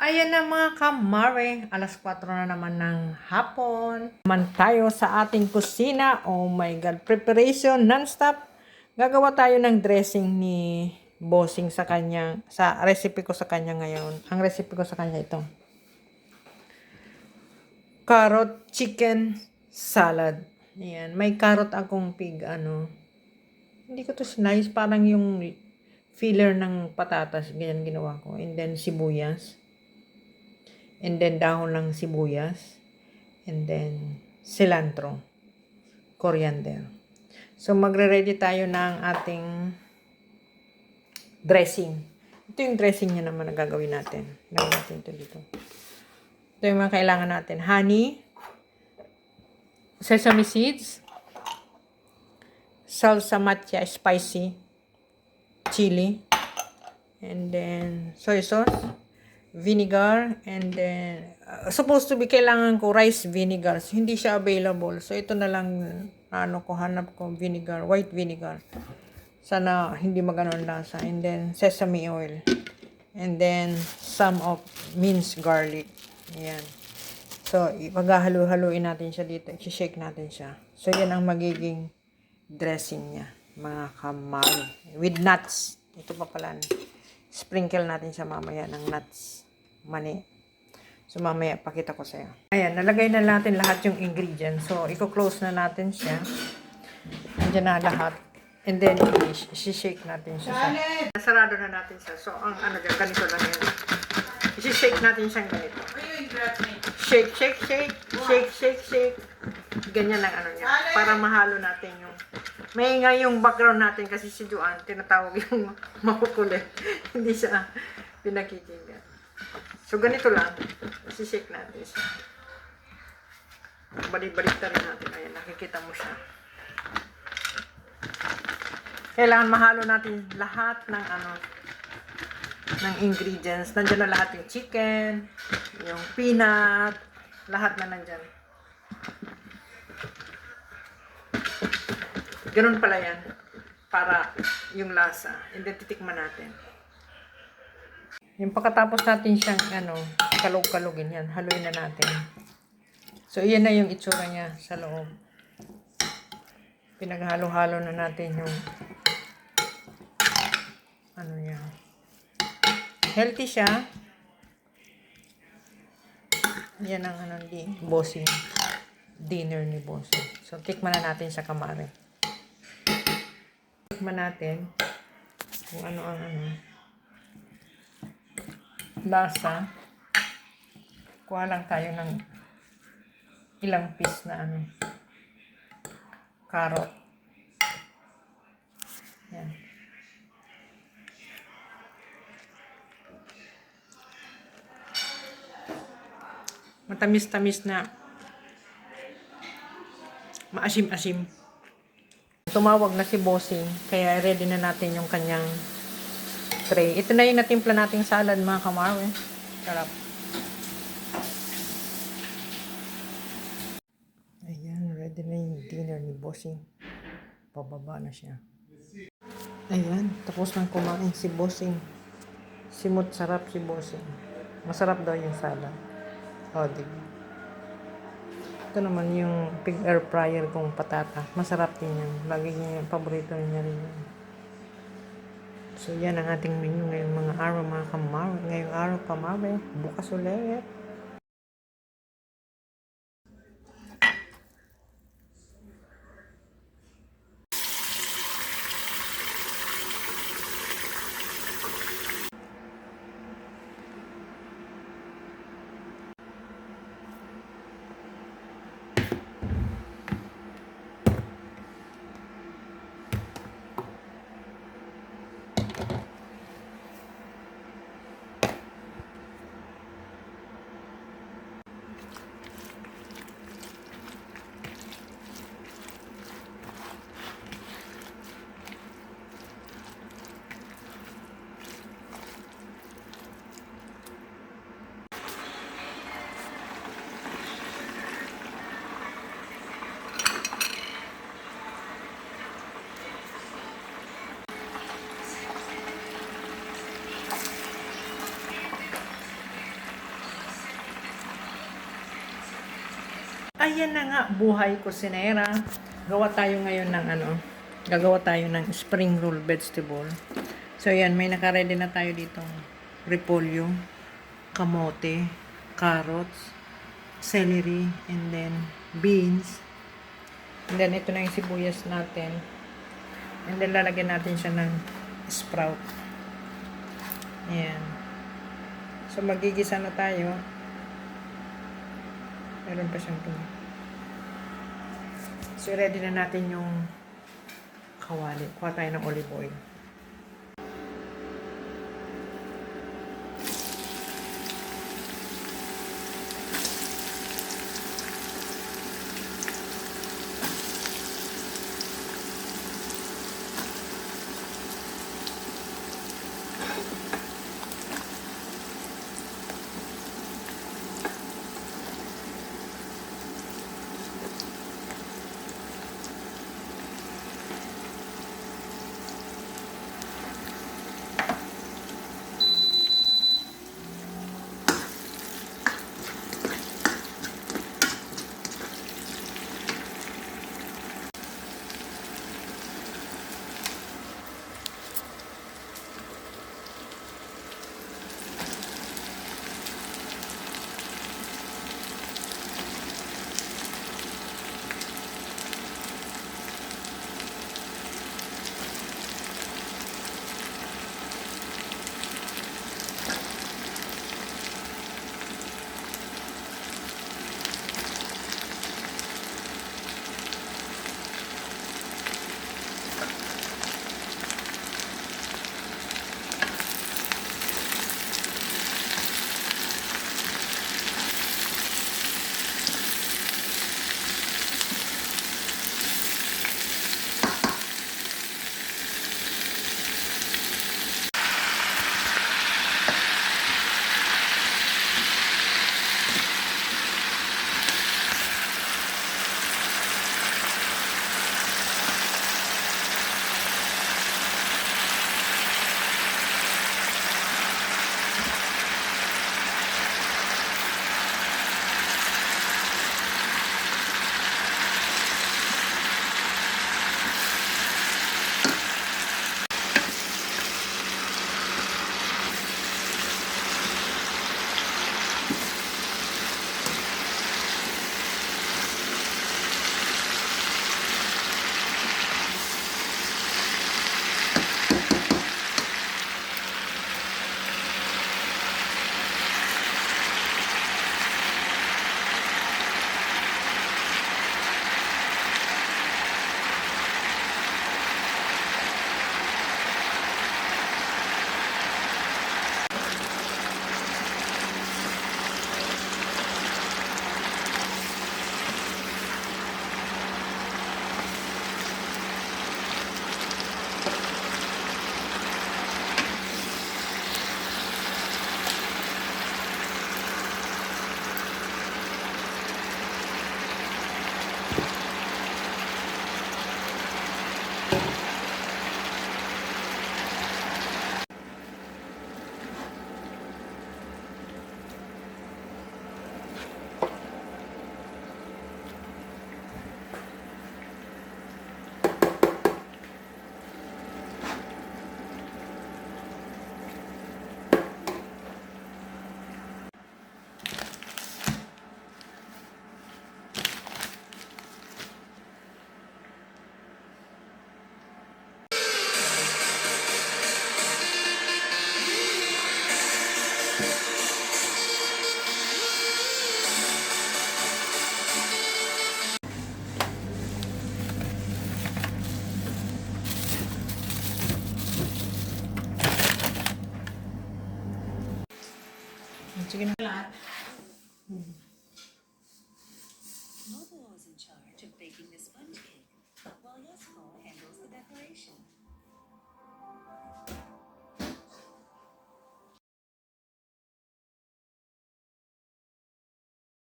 Ayan na mga kamare, alas 4 na naman ng hapon. Naman tayo sa ating kusina. Oh my God, preparation non-stop. Gagawa tayo ng dressing ni Bossing sa kanya, sa recipe ko sa kanya ngayon. Ang recipe ko sa kanya ito. Carrot chicken salad. Ayan, may carrot akong hindi ko to slice, parang yung filler ng patatas, ganyan ginawa ko. And then sibuyas. And then dahon ng sibuyas. And then cilantro. Coriander. So magre-ready tayo ng ating dressing. Ito yung dressing niya naman na gagawin natin. Gawin natin ito dito. Ito yung mga kailangan natin. Honey. Sesame seeds. Salsa matcha spicy. Chili. And then soy sauce. Vinegar, and then supposed to be kailangan ko rice vinegar. So, hindi siya available. So ito na lang hanap ko vinegar, white vinegar. Sana hindi maganon lasa. And then sesame oil. And then some of minced garlic. Ayan. So ipaghahalo-haluin natin siya dito. I-shake natin siya. So yan ang magiging dressing niya, mga kamari. With nuts. Ito pa pala. Sprinkle natin siya mamaya ng nuts, mani. So mamaya pakita ko sa'yo. Ayan, nalagay na natin lahat yung ingredients. So i-close na natin siya. Nandiyan na lahat. And then i-shake natin siya. Sarado na natin siya. So ang dyan, ganito lang yun. I-shake natin siyang ganito. Shake, shake, shake. Shake, shake, shake. Ganyan ang niya. Para mahalo natin yung maingay yung background natin kasi si Joanne, tinatawag yung makukulit. Hindi siya pinakikinggan. So, ganito lang. Isishake natin siya. Balik-balik na rin natin. Ayan, nakikita mo siya. Kailangan mahalo natin lahat ng ng ingredients. Nandiyan na lahat yung chicken, yung peanut, lahat na nandiyan. Ganun pala yan. Para yung lasa. And then titikman natin. Yung pagkatapos natin siyang kalog-kalogin yan. Haluin na natin. So, iyan na yung itsura niya sa loob. Pinaghalo-halo na natin yung niya. Healthy siya. Yan ang Bossing. Dinner ni Bossing. So, tikman na natin sa kamare. Tikman natin kung ano ang lasa. Kuha lang tayo ng ilang piece na carrot. Yan. Matamis-tamis na maasim-asim. Tumawag na si Bossing, kaya ready na natin yung kanyang tray. Ito na yung natimpla nating salad, mga kamarwe. Sarap. Ayan, ready na yung dinner ni Bossing. Pababa na siya. Ayan, tapos nang kumain si Bossing. Simot sarap si Bossing. Masarap daw yung salad. O, diba? Ito naman yung pig air fryer kong patata. Masarap din yan. Lagi niya yung paborito niya rin yan. So, yan ang ating menu ngayong mga araw, mga kamare. Ngayong araw, kamare. Bukas ulit. Ayan na nga, buhay kusinera. Gawa tayo ngayon ng gagawa tayo ng spring roll vegetable. So yan, may naka-ready na tayo dito. Repolyo, kamote, carrots, celery, and then beans. And then ito na yung sibuyas natin. And then lalagyan natin siya ng sprout. Ayan. So magigisa na tayo. Meron pa siyang tuyo. So ready na natin yung kawali. Kuha tayo ng olive oil. Sige na. Mobile is in charge of baking the sponge cake, while Yesco handles the decoration.